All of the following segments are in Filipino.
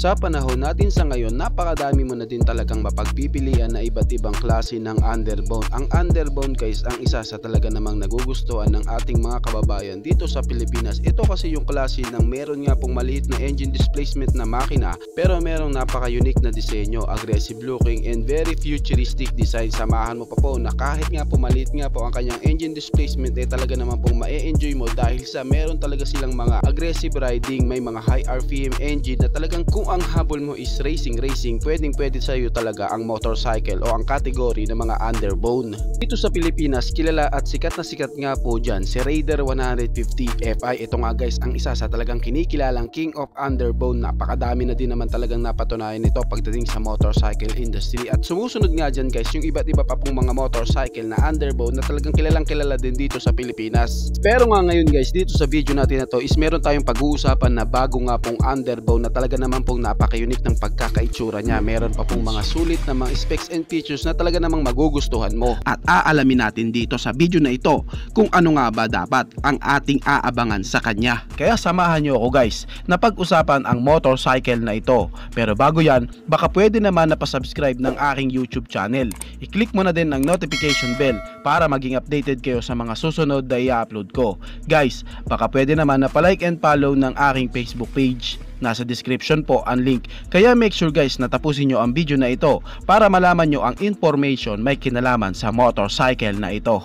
Sa panahon natin sa ngayon, napakadami mo na din talagang mapagpipilian na iba't ibang klase ng underbone. Ang underbone guys, ang isa sa talaga namang nagugustuhan ng ating mga kababayan dito sa Pilipinas. Ito kasi yung klase ng meron nga pong maliit na engine displacement na makina, pero merong napaka-unique na disenyo, aggressive looking and very futuristic design. Samahan mo pa po na kahit nga po maliit nga po ang kanyang engine displacement, talaga naman pong ma-enjoy mo dahil sa meron talaga silang mga aggressive riding, may mga high RPM engine na talagang kung ang habol mo is racing, pwede sa iyo talaga ang motorcycle o ang kategory ng mga underbone. Dito sa Pilipinas, kilala at sikat nga po dyan si Raider 150 Fi. Ito nga guys, ang isa sa talagang kinikilalang king of underbone. Napakadami na din naman talagang napatunayan nito pagdating sa motorcycle industry. At sumusunod nga dyan guys, yung iba't iba pa pong mga motorcycle na underbone na talagang kilala din dito sa Pilipinas. Pero nga ngayon guys, dito sa video natin na to is meron tayong pag-uusapan na bago nga pong underbone na talaga naman pong napaka-unique ng pagkakaitsura niya. Meron pa pong mga sulit na mga specs and features na talaga namang magugustuhan mo. At aalamin natin dito sa video na ito kung ano nga ba dapat ang ating aabangan sa kanya. Kaya samahan nyo ako guys na pag-usapan ang motorcycle na ito. Pero bago yan, baka pwede naman na pa-subscribe ng aking YouTube channel. I-click mo na din ang notification bell para maging updated kayo sa mga susunod na i-upload ko. Guys, baka pwede naman na pa-like and follow ng aking Facebook page. Nasa description po ang link. Kaya make sure guys na tapusin nyo ang video na ito para malaman nyo ang information may kinalaman sa motorcycle na ito.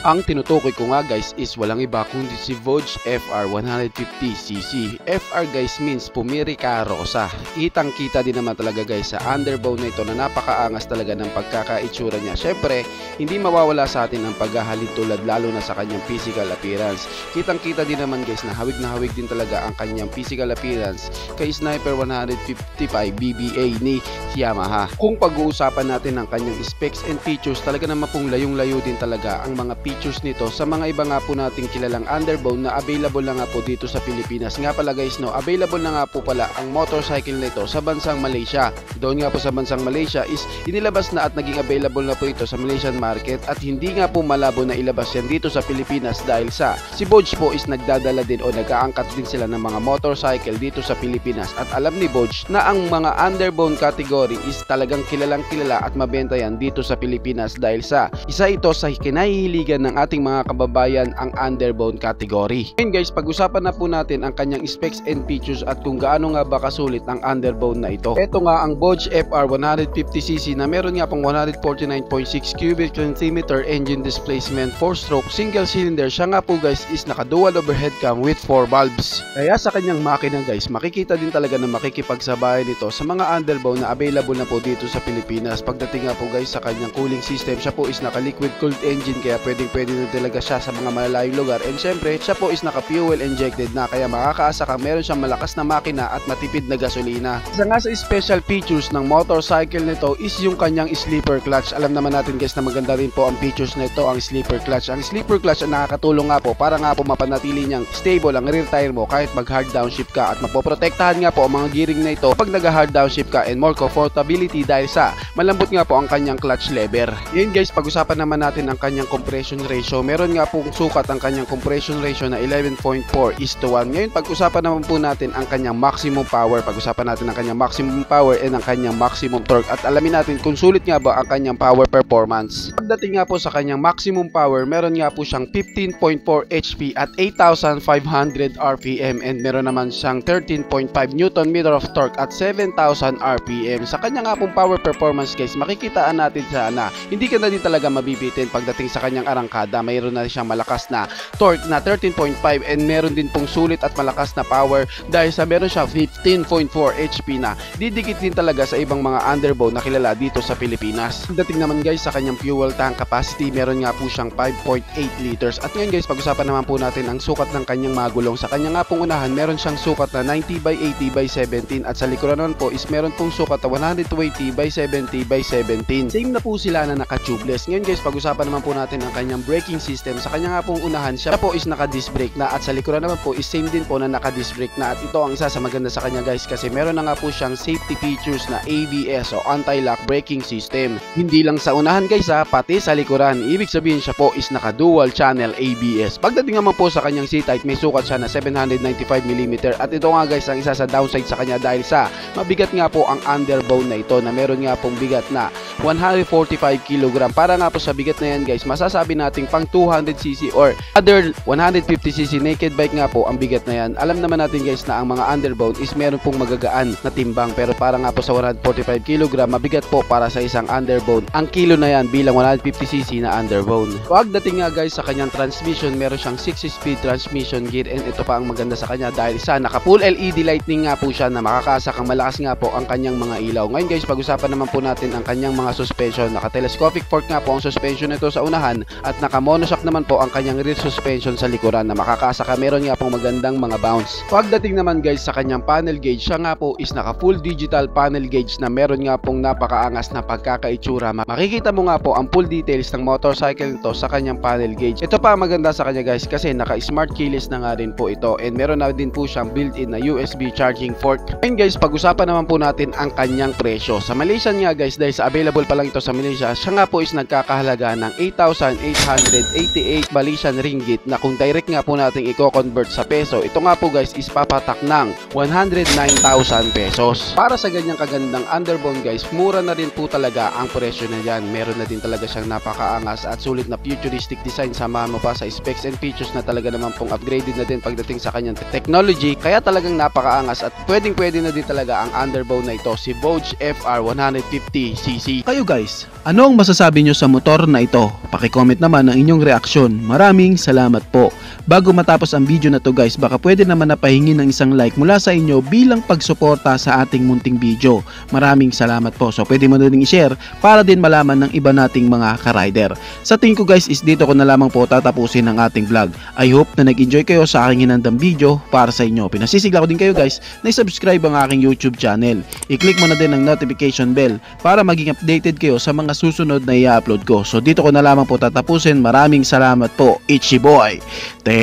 Ang tinutukoy ko nga guys is walang iba kundi si Voge FR 150cc. FR guys means Pumirica Rosa. Kitang kita din naman talaga guys sa underbone na ito na napakaangas talaga ng pagkakaitsura niya. Syempre, hindi mawawala sa atin ang paghahalin tulad lalo na sa kanyang physical appearance. Kitang kita din naman guys na hawig din talaga ang kanyang physical appearance kay Sniper 155 BBA ni Yamaha. Kung pag-uusapan natin ang kanyang specs and features, talaga naman pong layong-layo din talaga ang mga features nito sa mga iba nga po nating kilalang underbone na available na nga po dito sa Pilipinas. Nga pala guys no, available na nga po pala ang motorcycle nito sa bansang Malaysia. Doon nga po sa bansang Malaysia is inilabas na at naging available na po ito sa Malaysian market at hindi nga po malabo na ilabas yan dito sa Pilipinas dahil sa si Voge po is nagdadala din o nag-aangkat din sila ng mga motorcycle dito sa Pilipinas at alam ni Voge na ang mga underbone category is talagang kilalang kilala at mabenta yan dito sa Pilipinas dahil sa isa ito sa kinahihiligan ng ating mga kababayan ang underbone category. Ngayon guys, pag-usapan na po natin ang kanyang specs and features at kung gaano nga ba kasulit ang underbone na ito. Ito nga ang Voge FR 150cc na meron nga pang 149.6 cubic centimeter engine displacement, 4-stroke, single cylinder. Siya nga po guys is naka-dual overhead cam with 4 valves. Kaya sa kanyang makina guys, makikita din talaga na makikipagsabayan ito sa mga underbone na available na po dito sa Pilipinas. Pagdating nga po guys sa kanyang cooling system, siya po is naka-liquid cooled engine kaya pwede na talaga siya sa mga malalayong lugar and syempre siya po is naka-fuel injected na kaya makakaasa kang meron siyang malakas na makina at matipid na gasolina. Isa nga sa special features ng motorcycle nito is yung kanyang sleeper clutch. Alam naman natin guys na maganda rin po ang features nito, ang sleeper clutch. Ang sleeper clutch ang nakakatulong nga po para nga po mapanatili niyang stable ang rear tire mo kahit mag hard downshift ka at mapoprotektahan nga po ang mga gearing na ito pag nag hard downshift ka and more comfortability dahil sa malambot nga po ang kanyang clutch lever. Yun guys, pag-usapan naman natin ang kanyang compression ratio. Meron nga pong sukat ang kanyang compression ratio na 11.4:1. Ngayon pag-usapan naman po natin ang kanyang maximum power. Pag-usapan natin ang kanyang maximum power and ang kanyang maximum torque at alamin natin kung sulit nga ba ang kanyang power performance. Pagdating nga po sa kanyang maximum power, meron nga po siyang 15.4 HP at 8,500 RPM and meron naman siyang 13.5 Nm of torque at 7,000 RPM. Sa kanya nga pong power performance guys, makikitaan natin siya na hindi ka na din talaga mabibitin pagdating sa kanyang arangke arangkada. Mayroon na siyang malakas na torque na 13.5 and meron din pong sulit at malakas na power dahil sa meron siya 15.4 HP na didikit din talaga sa ibang mga underbow na kilala dito sa Pilipinas. Dating naman guys sa kanyang fuel tank capacity, meron nga po siyang 5.8 liters. At ngayon guys, pag-usapan naman po natin ang sukat ng kanyang mga gulong. Sa kanya nga pong unahan, meron siyang sukat na 90 by 80 by 17 at sa likuran naman po is meron pong sukat na 120 by 70 by 17. Same na po sila na naka-tubeless. Ngayon guys, pag-usapan naman po natin ang kanyang braking system. Sa kanya nga pong unahan, siya po is naka-disc brake na at sa likuran naman po is same din po na naka-disc brake na. At ito ang isa sa maganda sa kanya guys kasi meron na nga po siyang safety features na ABS o anti-lock braking system. Hindi lang sa unahan guys pati sa likuran. Ibig sabihin siya po is naka-dual channel ABS. Pagdating naman po sa kanyang seat height, may sukat siya na 795mm at ito nga guys ang isa sa downside sa kanya dahil sa mabigat nga po ang underbone na ito na meron nga pong bigat na 145kg. Para nga po sa bigat na yan guys, masasabi nating pang 200cc or other 150cc naked bike nga po ang bigat na yan. Alam naman natin guys na ang mga underbone is meron pong magagaan na timbang pero para nga po sa 145kg mabigat po para sa isang underbone ang kilo na yan bilang 150cc na underbone. Pagdating nga guys sa kanyang transmission, meron siyang 6-speed transmission gear and ito pa ang maganda sa kanya dahil sa naka full LED lighting nga po siya na makakasa kang malakas nga po ang kanyang mga ilaw. Ngayon guys, pag-usapan naman po natin ang kanyang mga suspension. Naka telescopic fork nga po ang suspension nito sa unahan at naka monoshock naman po ang kanyang rear suspension sa likuran na makakasa ka. Meron nga pong magandang mga bounce. Pagdating naman guys sa kanyang panel gauge, siya nga po is naka full digital panel gauge na meron nga pong napakaangas na pagkakaitsura. Makikita mo nga po ang full details ng motorcycle nito sa kanyang panel gauge. Ito pa maganda sa kanya guys kasi naka smart keyless na nga rin po ito and meron na din po siyang built-in na USB charging port. Ngayon guys, pag-usapan naman po natin ang kanyang presyo. Sa Malaysia nga guys, dahil sa available pa lang ito sa Malaysia, siya nga po is nagkakahalaga ng 8,888 Malaysian ringgit na kung direct nga po natin i-convert sa peso, ito nga po guys is papatak ng 109,000 pesos. Para sa ganyang kagandang underbone guys, mura na rin po talaga ang presyo na yan. Meron na din talaga siyang napakaangas at sulit na futuristic design, samahan mo pa sa specs and features na talaga naman pong upgraded na din pagdating sa kanyang technology, kaya talagang napakaangas at pwede na din talaga ang underbone na ito, si Vogue FR 150cc. Kayo guys, ano ang masasabi nyo sa motor na ito? Paki-comment naman ang inyong reaksyon. Maraming salamat po. Bago matapos ang video na to guys, baka pwede naman napahingi ng isang like mula sa inyo bilang pagsuporta sa ating munting video. Maraming salamat po. So pwede mo na rin i-share para din malaman ng iba nating mga ka-rider. Sa tingin ko guys is dito ko na lamang po tatapusin ang ating vlog. I hope na nag-enjoy kayo sa aking hinandang video para sa inyo. Pinasisigla ko din kayo guys na i-subscribe ang aking YouTube channel. I-click mo na din ang notification bell para maging updated kayo sa mga susunod na i-upload ko. So dito ko na lamang po tatapusin. Maraming salamat po. Ichi boy. Thank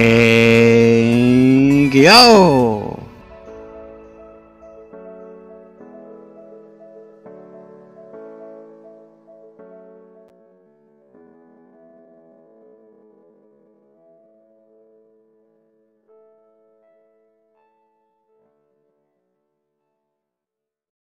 you!